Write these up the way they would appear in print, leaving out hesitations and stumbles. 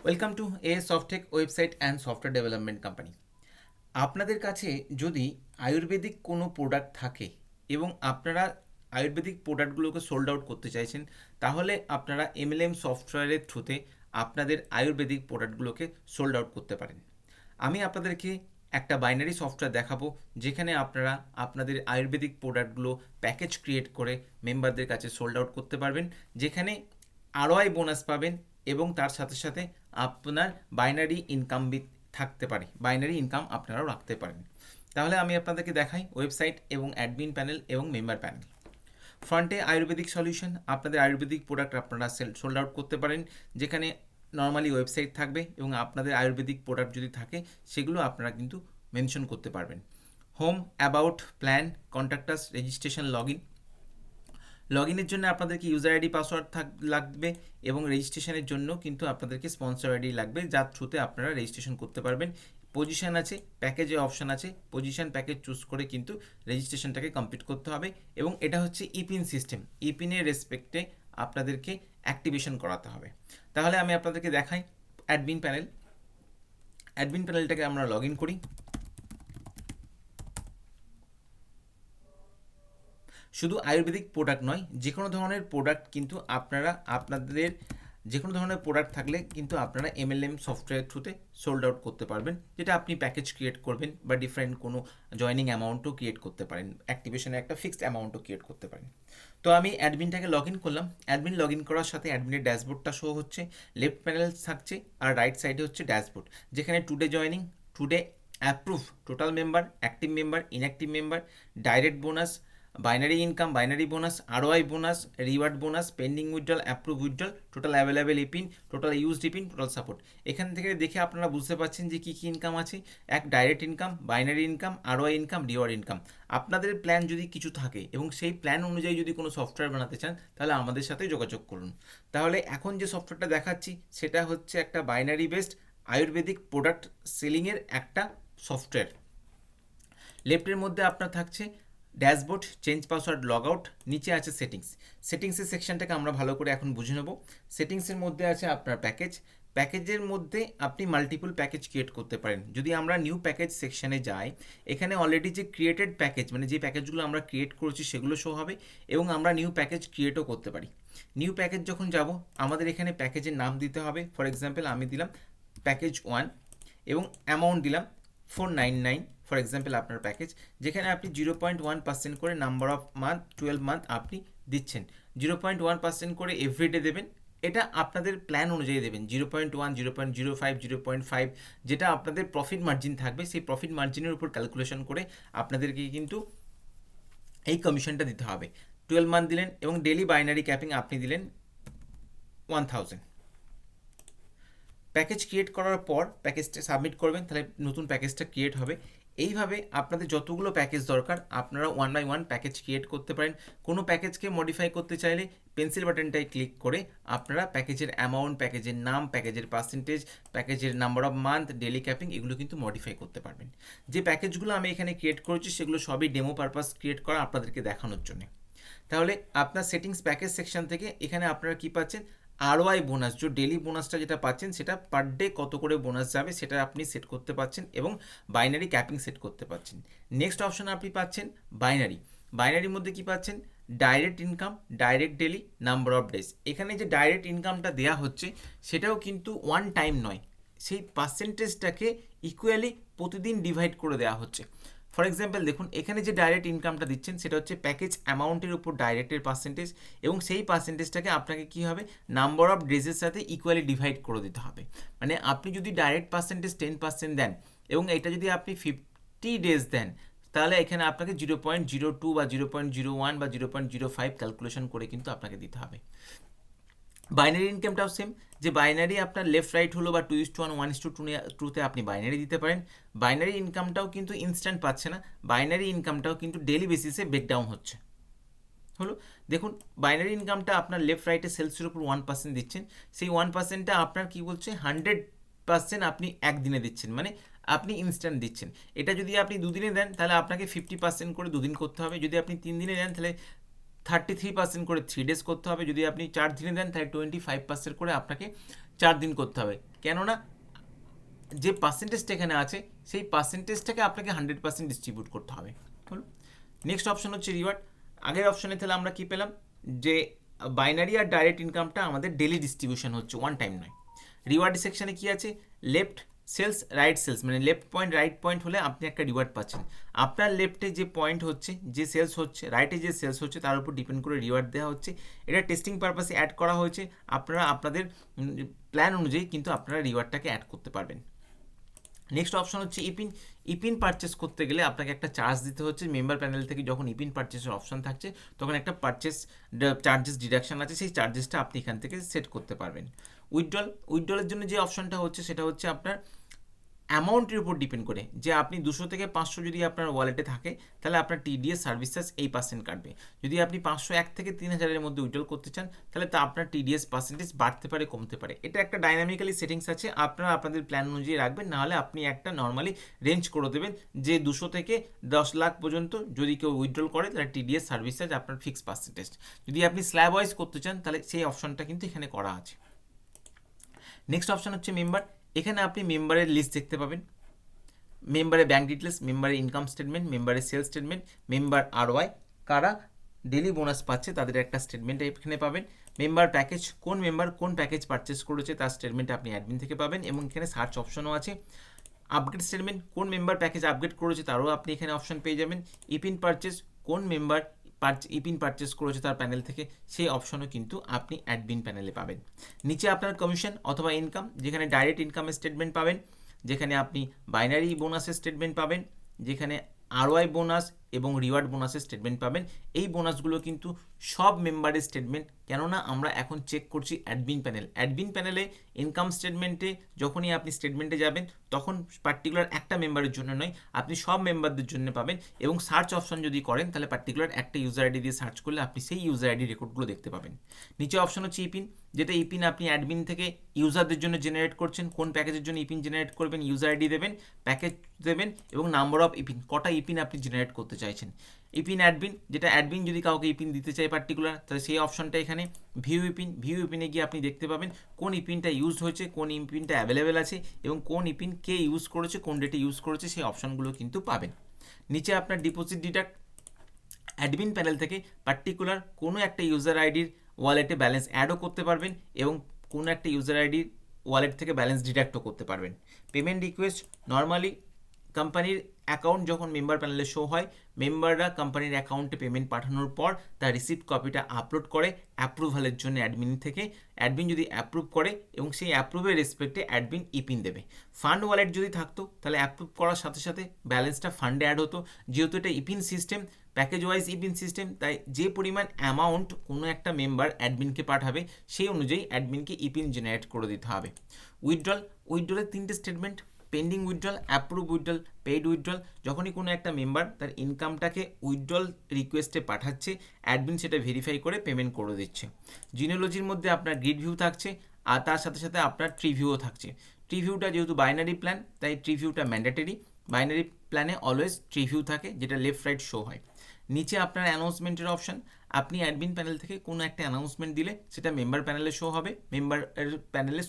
Welcome to A Softech website and software development company. আপনাদের কাছে যদি আয়ুর্বেদিক কোনো প্রোডাক্ট থাকে এবং আপনারা আয়ুর্বেদিক প্রোডাক্টগুলোকে সোল্ড আউট করতে চাইছেন, তাহলে আপনারা এমএলএম সফটওয়্যারের থ্রুতে আপনাদের আয়ুর্বেদিক প্রোডাক্টগুলোকে সোল্ড আউট করতে পারেন। আমি আপনাদেরকে একটা বাইনারি সফটওয়্যার দেখাবো, যেখানে আপনারা আপনাদের আয়ুর্বেদিক প্রোডাক্টগুলো প্যাকেজ ক্রিয়েট করে মেম্বারদের কাছে সোল্ড আউট করতে পারবেন, যেখানে আরওআই বোনাস পাবেন এবং তার সাথে সাথে আপনার বাইনারি ইনকাম থাকতে পারে, বাইনারি ইনকাম আপনারাও রাখতে পারেন। তাহলে আমি আপনাদেরকে দেখাই ওয়েবসাইট এবং অ্যাডমিন প্যানেল এবং মেম্বার প্যানেল। ফ্রন্টে আয়ুর্বেদিক সলিউশন, আপনাদের আয়ুর্বেদিক প্রোডাক্ট আপনারা সোল্ড আউট করতে পারেন, যেখানে নর্মালি ওয়েবসাইট থাকবে এবং আপনাদের আয়ুর্বেদিক প্রোডাক্ট যদি থাকে সেগুলো আপনারা কিন্তু মেনশন করতে পারবেন। Home, about, plan, contact us, registration, log ইনের জন্য আপনাদেরকে ইউজার আইডি পাসওয়ার্ড লাগবে এবং রেজিস্ট্রেশনের জন্য কিন্তু আপনাদেরকে স্পন্সর আইডি লাগবে, যার থ্রুতে আপনারা রেজিস্ট্রেশন করতে পারবেন। পজিশন আছে, প্যাকেজে অপশান আছে, পজিশন প্যাকেজ চুজ করে কিন্তু রেজিস্ট্রেশনটাকে কমপ্লিট করতে হবে এবং এটা হচ্ছে ইপিন সিস্টেম, ইপিনের রেসপেক্টে আপনাদেরকে অ্যাক্টিভেশন করাতে হবে। তাহলে আমি আপনাদেরকে দেখাই অ্যাডমিন প্যানেল। অ্যাডমিন প্যানেলটাকে আমরা লগ ইন করি। শুধু আয়ুর্বেদিক প্রোডাক্ট নয়, যে কোনো ধরনের প্রোডাক্ট কিন্তু আপনারা আপনাদের যে কোনো ধরনের প্রোডাক্ট থাকলে কিন্তু আপনারা এমএলএম সফটওয়্যার থ্রুতে সোল্ড আউট করতে পারবেন, যেটা আপনি প্যাকেজ ক্রিয়েট করবেন বা ডিফারেন্ট কোনো জয়নিং অ্যামাউন্টও ক্রিয়েট করতে পারেন, অ্যাক্টিভেশনে একটা ফিক্সড অ্যামাউন্টও ক্রিয়েট করতে পারেন। তো আমি অ্যাডমিনটাকে লগ ইন করলাম। অ্যাডমিন লগ ইন করার সাথে অ্যাডমিনের ড্যাশবোর্ডটা শো হচ্ছে, লেফট প্যানেল থাকছে আর রাইট সাইডে হচ্ছে ড্যাশবোর্ড, যেখানে today joining, today approve, total member, active member, inactive member, direct bonus, binary income, binary bonus, ROI bonus, reward bonus, pending withdrawal, approve withdrawal, total available epin, total used epin, total support. এখান থেকে দেখে আপনারা বুঝতে পারছেন যে কী কী income আছে। এক, direct income, binary income, ROI income, reward income. আপনাদের প্ল্যান যদি কিছু থাকে এবং সেই প্ল্যান অনুযায়ী যদি কোনো সফটওয়্যার বানাতে চান, তাহলে আমাদের সাথে যোগাযোগ করুন। তাহলে এখন যে সফটওয়্যারটা দেখাচ্ছি সেটা হচ্ছে একটা বাইনারি বেসড আয়ুর্বেদিক প্রোডাক্ট সেলিংয়ের একটা সফটওয়্যার। লেফটের মধ্যে আপনার থাকছে dashboard, change password, log out, নিচে আছে সেটিংস। সেটিংসের সেকশনটাকে আমরা ভালো করে এখন বুঝে নেব। সেটিংসের মধ্যে আছে আপনার প্যাকেজ। প্যাকেজের মধ্যে আপনি মাল্টিপল প্যাকেজ ক্রিয়েট করতে পারেন। যদি আমরা নিউ প্যাকেজ সেকশনে যাই, এখানে অলরেডি যে ক্রিয়েটেড প্যাকেজ, মানে যে প্যাকেজগুলো আমরা ক্রিয়েট করেছি সেগুলো শো হবে এবং আমরা নিউ প্যাকেজ ক্রিয়েটও করতে পারি। নিউ প্যাকেজ যখন যাব, আমাদের এখানে প্যাকেজের নাম দিতে হবে। ফর এক্সাম্পল আমি দিলাম প্যাকেজ 1 এবং অ্যামাউন্ট দিলাম 499 ফর এক্সাম্পল আপনার প্যাকেজ, যেখানে আপনি 0.1% করে নাম্বার অফ মান্থ, 12 মান্থ আপনি দিচ্ছেন। 0.1% করে এভরিডে দেবেন, এটা আপনাদের প্ল্যান অনুযায়ী দেবেন। 0.1, 0.05, 0.5, যেটা আপনাদের প্রফিট মার্জিন থাকবে, সেই প্রফিট মার্জিনের উপর ক্যালকুলেশন করে আপনাদেরকে কিন্তু এই কমিশনটা দিতে হবে। 12 মান্থ দিলেন এবং ডেলি বাইনারি ক্যাপিং আপনি দিলেন 1000। প্যাকেজ ক্রিয়েট করার পর প্যাকেজটা সাবমিট করবেন, তাহলে নতুন প্যাকেজটা ক্রিয়েট হবে। এইভাবে আপনাদের যতগুলো প্যাকেজ দরকার আপনারা one by one package create করতে পারেন। কোনো প্যাকেজকে মডিফাই করতে চাইলে পেন্সিল বাটনটায় ক্লিক করে আপনারা প্যাকেজের অ্যামাউন্ট, প্যাকেজের নাম, প্যাকেজের পার্সেন্টেজ, প্যাকেজের number of month, daily capping, এগুলো কিন্তু মডিফাই করতে পারবেন। যে প্যাকেজগুলো আমি এখানে ক্রিয়েট করেছি সেগুলো সবই ডেমো পারপাস ক্রিয়েট করা আপনাদেরকে দেখানোর জন্য। তাহলে আপনার সেটিংস প্যাকেজ সেকশন থেকে এখানে আপনারা কী পাচ্ছেন, আরওআই বোনাস, যে ডেলি বোনাসটা যেটা পাচ্ছেন সেটা পার ডে কত করে বোনাস যাবে সেটা আপনি সেট করতে পারছেন এবং বাইনারি ক্যাপিং সেট করতে পারছেন। নেক্সট অপশন আপনি পাচ্ছেন বাইনারি। বাইনারির মধ্যে কি পাচ্ছেন, direct income, direct daily, number of days. এখানে যে ডাইরেক্ট ইনকামটা দেওয়া হচ্ছে সেটাও কিন্তু ওয়ান টাইম নয়, সেই পার্সেন্টেজটাকে ইকুয়ালি প্রতিদিন ডিভাইড করে দেওয়া হচ্ছে। ফর এক্সাম্পল দেখুন, এখানে যে ডাইরেক্ট ইনকামটা দিচ্ছেন সেটা হচ্ছে প্যাকেজ অ্যামাউন্টের উপর ডাইরেক্টের পার্সেন্টেজ এবং সেই পার্সেন্টেজটাকে আপনাকে কী হবে, নাম্বার অফ ডেজের সাথে ইকুয়ালি ডিভাইড করে দিতে হবে। মানে আপনি যদি ডাইরেক্ট পার্সেন্টেজ 10% দেন এবং এটা যদি আপনি 50 ডেজ দেন, তাহলে এখানে আপনাকে 0.02 বা 0.01 বা 0.05 ক্যালকুলেশন করে কিন্তু আপনাকে দিতে হবে। বাইনারি ইনকামটাও সেম, যে বাইনারি আপনার লেফট রাইট হলো বা 2:1, 1:2তে আপনি বাইনারি দিতে পারেন। বাইনারি ইনকামটাও কিন্তু ইনস্ট্যান্ট পাচ্ছে না, বাইনারি ইনকামটাও কিন্তু ডেলি বেসিসে ব্রেকডাউন হচ্ছে। হলো, দেখুন বাইনারি ইনকামটা আপনার লেফট রাইটে সেলসের উপর 1% দিচ্ছেন, সেই 1%টা আপনার কি বলছে 100% আপনি একদিনে দিচ্ছেন, মানে আপনি ইনস্ট্যান্ট দিচ্ছেন। এটা যদি আপনি দুদিনে দেন তাহলে আপনাকে 50% করে দুদিন করতে হবে, যদি আপনি 3 দিনে দেন তাহলে 33% করে 3 ডেজ করতে হবে। যদি আপনি 4 দিনে দেন তাহলে 25% করে আপনাকে 4 দিন করতে হবে। কেননা যে পার্সেন্টেজটা এখানে আছে সেই পার্সেন্টেজটাকে আপনাকে 100% ডিস্ট্রিবিউট করতে হবে। হলো। নেক্সট অপশন হচ্ছে রিওয়ার্ড। আগের অপশনে তাহলে আমরা কি পেলাম, যে বাইনারি আর ডাইরেক্ট ইনকামটা আমাদের ডেলি ডিস্ট্রিবিউশন হচ্ছে, ওয়ান টাইম নয়। রিওয়ার্ড সেকশনে কি আছে, লেফট সেলস রাইট সেলস, মানে লেফট পয়েন্ট রাইট পয়েন্ট হলে আপনি একটা রিওয়ার্ড পাচ্ছেন। আপনার লেফটে যে পয়েন্ট হচ্ছে, যে সেলস হচ্ছে, রাইটে যে সেলস হচ্ছে, তার উপর ডিপেন্ড করে রিওয়ার্ড দেওয়া হচ্ছে। এটা টেস্টিং পারপাসে অ্যাড করা হয়েছে। আপনারা আপনাদের প্ল্যান অনুযায়ী কিন্তু আপনারা রিওয়ার্ডটাকে অ্যাড করতে পারবেন। নেক্সট অপশন হচ্ছে ইপিন। ইপিন পারচেস করতে গেলে আপনাকে একটা চার্জ দিতে হচ্ছে। মেম্বার প্যানেল থেকে যখন ইপিন পারচেসের অপশন থাকছে তখন একটা পারচেস চার্জেস ডিডাকশন আছে, সেই চার্জেসটা আপনি এখান থেকে সেট করতে পারবেন। উইথড্রলের জন্য যে অপশনটা হচ্ছে সেটা হচ্ছে আপনার অ্যামাউন্টের উপর ডিপেন্ড করে, যে আপনি 200 থেকে 500 যদি আপনার ওয়ালেটে থাকে তাহলে আপনার টিডিএস সার্ভিস চার্জ এই পার্সেন্ট কাটবে। যদি আপনি 501 থেকে 3000-এর মধ্যে উইথড্রল করতে চান তাহলে তা আপনার টিডিএস পার্সেন্টেজ বাড়তে পারে কমতে পারে। এটা একটা ডাইনামিক্যালি সেটিংস আছে, আপনারা আপনাদের প্ল্যান অনুযায়ী রাখবেন, নাহলে আপনি একটা নর্মালি রেঞ্জ করে দেবেন যে 200 থেকে 10 লাখ পর্যন্ত যদি কেউ উইথড্রল করে তাহলে টিডিএস সার্ভিস চার্জ আপনার ফিক্স পার্সেন্টেজ। যদি আপনি স্ল্যাব ওয়াইজ করতে চান তাহলে সেই অপশনটা কিন্তু এখানে করা আছে। নেক্সট অপশন হচ্ছে মেম্বার। এখানে আপনি মেম্বারের লিস্ট দেখতে পাবেন, মেম্বারের ব্যাঙ্ক ডিটেলস, মেম্বারের ইনকাম স্টেটমেন্ট, মেম্বারের সেলস স্টেটমেন্ট, মেম্বার আরওয়াই, কারা ডেলি বোনাস পাচ্ছে তাদের একটা স্টেটমেন্ট এখানে পাবেন। মেম্বার প্যাকেজ, কোন মেম্বার কোন প্যাকেজ পারচেস করেছে তার স্টেটমেন্ট আপনি অ্যাডমিন থেকে পাবেন, এবং এখানে সার্চ অপশনও আছে। আপগ্রেড স্টেটমেন্ট, কোন মেম্বার প্যাকেজ আপগ্রেড করেছে তারও আপনি এখানে অপশন পেয়ে যাবেন। ইপিন পারচেস, কোন মেম্বার ইপিন পারচেস করেছে তার প্যানেল থেকে, সেই অপশনও কিন্তু আপনি অ্যাডমিন প্যানেলে পাবেন। নিচে আপনার কমিশন অথবা ইনকাম, যেখানে ডাইরেক্ট ইনকামের স্টেটমেন্ট পাবেন, যেখানে আপনি বাইনারি বোনাসের স্টেটমেন্ট পাবেন, যেখানে আরওয়াই বোনাস এবং রিওয়ার্ড বোনাসের স্টেটমেন্ট পাবেন। এই বোনাসগুলো কিন্তু সব মেম্বারের স্টেটমেন্ট, কেননা আমরা এখন চেক করছি অ্যাডমিন প্যানেল। অ্যাডমিন প্যানেলে ইনকাম স্টেটমেন্টে যখনই আপনি স্টেটমেন্টে যাবেন তখন পার্টিকুলার একটা মেম্বারের জন্য নয়, আপনি সব মেম্বারদের জন্য পাবেন। এবং সার্চ অপশন যদি করেন তাহলে পার্টিকুলার একটা ইউজার আইডি দিয়ে সার্চ করলে আপনি সেই ইউজার আইডি রেকর্ডগুলো দেখতে পাবেন। নিচে অপশন হচ্ছে ইপিন, যেটা ইপিন আপনি অ্যাডমিন থেকে ইউজারদের জন্য জেনারেট করছেন। কোন প্যাকেজের জন্য ইপিন জেনারেট করবেন, ইউজার আইডি দেবেন, প্যাকেজ দেবেন এবং নাম্বার অফ ইপিন, কটা ইপিন আপনি জেনারেট করতে চাইছেন। ইপিন অ্যাডমিন, যেটা অ্যাডমিন যদি কাউকে ইপিন দিতে চায় পার্টিকুলার, তাহলে সেই অপশনটা এখানে। ভিউ ইপিনে গিয়ে আপনি দেখতে পাবেন কোন ইপিনটা ইউজ হয়েছে, কোন ইপিনটা অ্যাভেলেবেল আছে এবং কোন ইপিন কে ইউজ করেছে, কোন ডেটে ইউজ করেছে, সেই অপশনগুলো কিন্তু পাবেন। নিচে আপনার ডিপোজিট ডিডাক্ট, অ্যাডমিন প্যানেল থেকে পার্টিকুলার কোনো একটা ইউজার আইডির ওয়ালেটে ব্যালেন্স অ্যাডও করতে পারবেন এবং কোনো একটা ইউজার আইডির ওয়ালেট থেকে ব্যালেন্স ডিডাক্টও করতে পারবেন। পেমেন্ট রিকোয়েস্ট, নর্মালি কোম্পানির অ্যাকাউন্ট যখন মেম্বার প্যানেলে শো হয়, মেম্বাররা কোম্পানির অ্যাকাউন্টে পেমেন্ট পাঠানোর পর তার রিসিপ্ট কপিটা আপলোড করে অ্যাপ্রুভালের জন্য অ্যাডমিন থেকে। অ্যাডমিন যদি অ্যাপ্রুভ করে এবং সেই অ্যাপ্রুভের রেসপেক্টে অ্যাডমিন ইপিন দেবে। ফান্ড ওয়ালেট যদি থাকতো তাহলে অ্যাপ্রুভ করার সাথে সাথে ব্যালেন্সটা ফান্ডে অ্যাড হতো। যেহেতু এটা ইপিন সিস্টেম, প্যাকেজ ওয়াইজ ইপিন সিস্টেম, তাই যে পরিমাণ অ্যামাউন্ট কোনো একটা মেম্বার অ্যাডমিনকে পাঠাবে সেই অনুযায়ী অ্যাডমিনকে ইপিন জেনারেট করে দিতে হবে। উইথড্রলের 3টে statement, pending withdrawal, approve withdrawal, paid withdrawal. যখনই কোনো একটা মেম্বার তার ইনকামটাকে উইথড্রল রিকোয়েস্টে পাঠাচ্ছে, অ্যাডমিন সেটা ভেরিফাই করে পেমেন্ট করে দিচ্ছে। জিনোলজির মধ্যে আপনার গ্রিড ভিউ থাকছে আর তার সাথে সাথে আপনার ট্রি ভিউও থাকছে। ট্রি ভিউটা যেহেতু বাইনারি প্ল্যান তাই ট্রি ভিউটা ম্যান্ডেটরি। বাইনারি প্ল্যানে অলওয়েজ ট্রি ভিউ থাকে, যেটা লেফট রাইট শো হয়। নিচে আপনার অ্যানাউন্সমেন্টের অপশন, আপনি অ্যাডমিন প্যানেল থেকে কোনো একটা অ্যানাউন্সমেন্ট দিলে সেটা মেম্বার প্যানেলে শো হবে, মেম্বারের প্যানেলে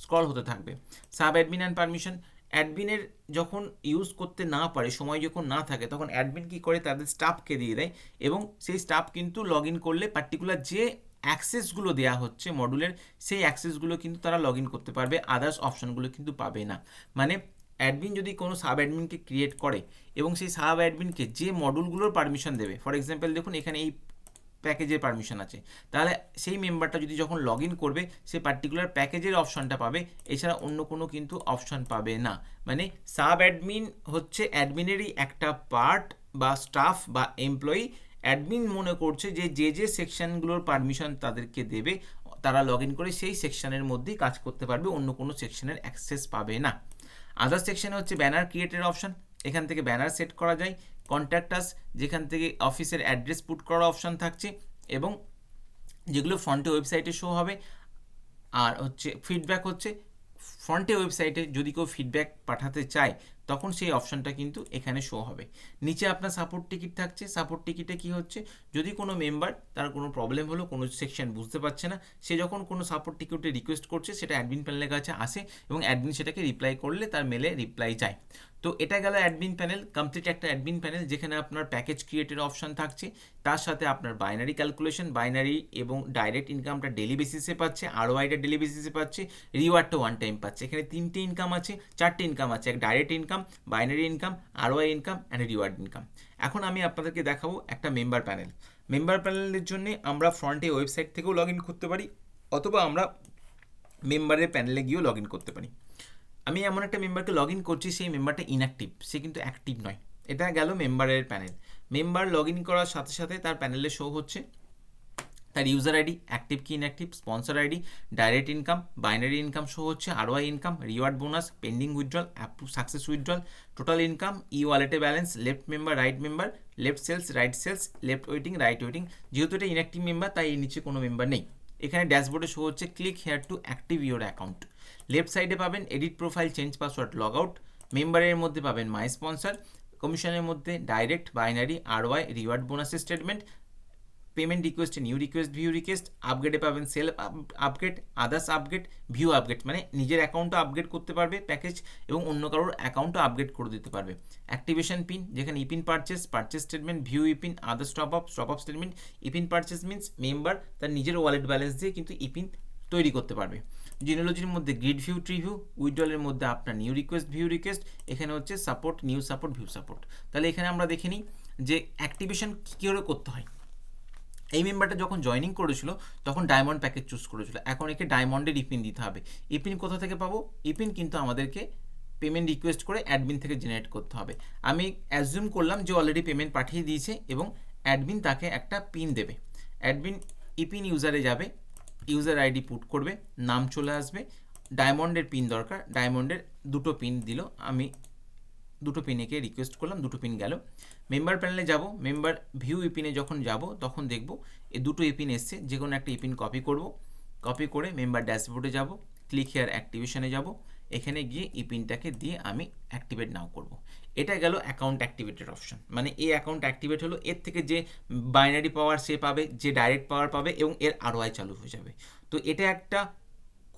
স্ক্রল হতে থাকবে। সাব অ্যাডমিন অ্যান্ড পারমিশন, অ্যাডমিনের যখন ইউজ করতে না পারে, সময় যখন না থাকে, তখন অ্যাডমিন কী করে তাদের স্টাফকে দিয়ে দেয় এবং সেই স্টাফ কিন্তু লগ ইন করলে পার্টিকুলার যে অ্যাক্সেসগুলো দেওয়া হচ্ছে মডুলের, সেই অ্যাক্সেসগুলো কিন্তু তারা লগ ইন করতে পারবে, আদার্স অপশনগুলো কিন্তু পাবে না। মানে অ্যাডমিন যদি কোনো সাব অ্যাডমিনকে ক্রিয়েট করে এবং সেই সাব অ্যাডমিনকে যে মডুলগুলোর পারমিশন দেবে, ফর এক্সাম্পল দেখুন এখানে এই প্যাকেজের পারমিশন আছে, তাহলে সেই মেম্বারটা যদি যখন লগ ইন করবে সে পার্টিকুলার প্যাকেজের অপশনটা পাবে, এছাড়া অন্য কোনো কিন্তু অপশন পাবে না। মানে সাব অ্যাডমিন হচ্ছে অ্যাডমিনেরই একটা পার্ট বা স্টাফ বা এমপ্লয়ি। অ্যাডমিন মনে করছে যে যে সেকশনগুলোর পারমিশন তাদেরকে দেবে তারা লগ ইন করে সেই সেকশনের মধ্যেই কাজ করতে পারবে, অন্য কোনো সেকশনের অ্যাক্সেস পাবে না। আদার সেকশনে হচ্ছে ব্যানার ক্রিয়েটের অপশন, এখান থেকে ব্যানার সেট করা যায়। কন্ট্যাক্ট আস, যেখান থেকে অফিসের অ্যাড্রেস পুট করার অপশন থাকছে এবং যেগুলো ফ্রন্টে ওয়েবসাইটে শো হবে। আর হচ্ছে ফিডব্যাক, হচ্ছে ফ্রন্টে ওয়েবসাইটে যদি কেউ ফিডব্যাক পাঠাতে চায় তখন সেই অপশানটা কিন্তু এখানে শো হবে। নিচে আপনার সাপোর্ট টিকিট থাকছে। সাপোর্ট টিকিটে কি হচ্ছে, যদি কোনো মেম্বার তার কোনো প্রবলেম হলো, কোনো সেকশন বুঝতে পারছে না, সে যখন কোনো সাপোর্ট টিকিটে রিকোয়েস্ট করছে সেটা অ্যাডমিন প্যানেলের কাছে আসে এবং অ্যাডমিন সেটাকে রিপ্লাই করলে তার মেলে রিপ্লাই যায়। তো এটা গেল অ্যাডমিন প্যানেল, কমপ্লিট একটা অ্যাডমিন প্যানেল যেখানে আপনার প্যাকেজ ক্রিয়েটের অপশান থাকছে, তার সাথে আপনার বাইনারি ক্যালকুলেশন, বাইনারি এবং ডাইরেক্ট ইনকামটা ডেলি বেসিসে পাচ্ছে, আরওআইটা ডেলি বেসিসে পাচ্ছে, রিওয়ার্ডটা ওয়ান টাইম পাচ্ছে। এখানে 3টে ইনকাম আছে, 4টে ইনকাম আছে, এক direct income, binary income, ROI income and reward income. এখন আমি আপনাদেরকে দেখাবো একটা মেম্বার প্যানেল। মেম্বার প্যানেলের জন্য আমরা ফ্রন্টে ওয়েবসাইট থেকেও লগ ইন করতে পারি, অথবা আমরা মেম্বারের প্যানেলে গিয়েও লগ ইন করতে পারি। আমি এমন একটা মেম্বারকে লগ ইন করছি, সেই মেম্বারটা ইনঅ্যাক্টিভ, সে কিন্তু অ্যাক্টিভ নয়। এটা গেল মেম্বারের প্যানেল। মেম্বার লগ ইন করার সাথে সাথে তার প্যানেলে শো হচ্ছে তার ইউজার আইডি, অ্যাক্টিভ কি inactive, sponsor ID, direct income, binary income show হচ্ছে, ROI income, reward bonus, pending withdrawal, approve success withdrawal, total income, e ওয়ালেটে balance, left member, right member, left sales, right sales, left waiting, right waiting. যেহেতু এটা inactive member তাই এর নিচে কোনো member নেই। এখানে ড্যাশবোর্ডে শো হচ্ছে click here to active your account. Left সাইডে পাবেন edit profile, change password, log out. মেম্বারের মধ্যে পাবেন মাই স্পন্সর, কমিশনের মধ্যে ডাইরেক্ট, বাইনারি, আরওআই, রিওয়ার্ড বোনাসের স্টেটমেন্ট, পেমেন্ট রিকোয়েস্টে নিউ রিকোয়েস্ট, ভিউ রিকোয়েস্ট, আপগ্রেডে পাবেন self upgrade, others upgrade, view upgrade, মানে নিজের অ্যাকাউন্টও আপগ্রেড করতে পারবে প্যাকেজ এবং অন্য কারোর অ্যাকাউন্টও আপগ্রেড করে দিতে পারবে। অ্যাক্টিভেশন পিন, যেখানে epin purchase, purchase statement, view epin, others top up statement. Epin purchase means member তার নিজের ওয়ালেট ব্যালেন্স দিয়ে কিন্তু ইপিন তৈরি করতে পারবে। জিনোলজির মধ্যে গ্রিড ভিউ, ট্রি ভিউ, উইথড্রলের মধ্যে আপনার নিউ রিকোয়েস্ট, ভিউ রিকোয়েস্ট, এখানে হচ্ছে support, new support, view support. তাহলে এখানে আমরা দেখে নিই যে অ্যাক্টিভেশন কী করে করতে হয়। এই মেম্বারটা যখন জয়েনিং করেছিল তখন ডায়মন্ড প্যাকেজ চুজ করেছিল, এখন একে ডায়মন্ডের ইপিন দিতে হবে। ইপিন কোথা থেকে পাবো? ইপিন কিন্তু আমাদেরকে পেমেন্ট রিকোয়েস্ট করে অ্যাডমিন থেকে জেনারেট করতে হবে। আমি অ্যাজিউম করলাম যে অলরেডি পেমেন্ট পাঠিয়ে দিয়েছে এবং অ্যাডমিন তাকে একটা পিন দেবে। অ্যাডমিন ইপিন ইউজারে যাবে, ইউজার আইডি পুট করবে, নাম চলে আসবে, ডায়মন্ডের পিন দরকার, ডায়মন্ডের 2টো পিন দিল, আমি 2টো পিনেকে রিকোয়েস্ট করলাম, 2টো পিন গেল। মেম্বার প্যানেলে যাব, মেম্বার ভিউ ইপিনে যখন যাব তখন দেখব এই 2টো ইপিন এসছে, যে কোনো একটা ইপিন কপি করব, কপি করে মেম্বার ড্যাশবোর্ডে যাব, ক্লিক হেয়ার অ্যাক্টিভেশনে যাব, এখানে গিয়ে ইপিনটাকে দিয়ে আমি অ্যাক্টিভেট নাও করব। এটা গেল অ্যাকাউন্ট অ্যাক্টিভেটেড অপশন, মানে এই অ্যাকাউন্ট অ্যাক্টিভেট হলো, এর থেকে যে বাইনারি পাওয়ার সে পাবে, যে ডাইরেক্ট পাওয়ার পাবে এবং এর আরওআই চালু হয়ে যাবে। তো এটা একটা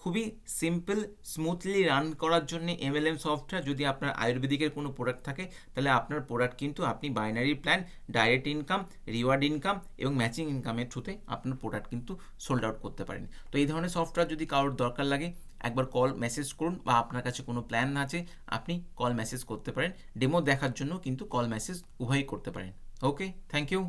খুবই সিম্পল স্মুথলি রান করার জন্য এমএলএম সফটওয়্যার। যদি আপনার আয়ুর্বেদিকের কোনো প্রোডাক্ট থাকে তাহলে আপনার প্রোডাক্ট কিন্তু আপনি binary plan, direct income, reward income এবং ম্যাচিং ইনকামের থ্রুতে আপনার প্রোডাক্ট কিন্তু সোল্ড আউট করতে পারেন। তো এই ধরনের সফটওয়্যার যদি কারোর দরকার লাগে একবার কল মেসেজ করুন, বা আপনার কাছে কোনো প্ল্যান আছে আপনি কল মেসেজ করতে পারেন। ডেমো দেখার জন্য কিন্তু কল মেসেজ উভয়ই করতে পারেন। ওকে, থ্যাংক ইউ।